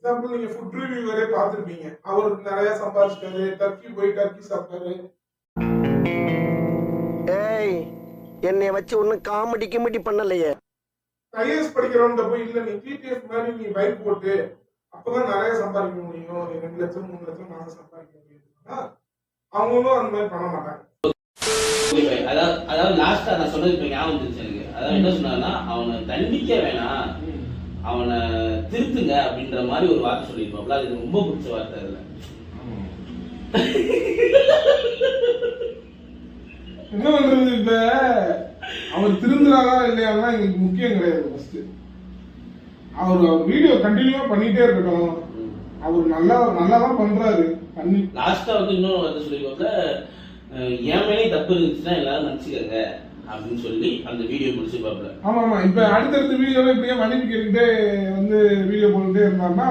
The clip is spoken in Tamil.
எக்ஸாம்பிள் நீங்க ஃபுட் ரிவ்யூவரே பார்த்திருப்பீங்க. அவர் நிறைய சம்பாதிச்சிட்டாரு, டர்க்கி போய் டர்க்கி சாப்பிட்டாரு. ஏய், என்னைய வச்சு ஒன்னும் காமெடி கிமெடி பண்ணலையே. ஐஏஎஸ் படிக்கிறவன்ட்ட போய் இல்ல நீ டிடிஎஃப் மாதிரி நீ பைக் போட்டு அப்பதான் நிறைய சம்பாதிக்க முடியும், 2 லட்சம் 3 லட்சம் மாசம் சம்பாதிக்க முடியும். அவங்களும் அந்த மாதிரி பண்ண மாட்டாங்க. அதாவது லாஸ்டா நான் சொன்னது இப்ப ஞாபகம் வந்துருச்சு எனக்கு. அதாவது என்ன சொன்னாங்கன்னா, அவனை தண்டிக்க வேணாம், அவனை திருத்துங்க அப்படின்ற மாதிரி ஒரு வார்த்தை சொல்லியிருப்பாப்ல. அது எனக்கு ரொம்ப பிடிச்ச வார்த்தை. அதுல என்ன பண்றது, இப்ப அவர் திருந்துறாரா இல்லையாலாம் எங்களுக்கு முக்கியம் கிடையாது. ஃபர்ஸ்ட் அவர் வீடியோ கண்டினியூவா பண்ணிட்டே இருக்கட்டும். அவர் நல்லாதான் பண்றாரு. லாஸ்டா வந்து இன்னொரு வார்த்தை சொல்லியிருப்பாப்ல, என் மேலே தப்பு இருந்துச்சுன்னா எல்லாரும் நினைச்சுக்கங்க அப்படின்னு சொல்லி அந்த வீடியோ முடிச்சுப்பாப்ல. ஆமா இப்ப அடுத்தடுத்த வீடியோல இப்படியே மன்னிப்பு கேட்டுட்டே வந்து வீடியோ போட்டுட்டே இருந்தாருன்னா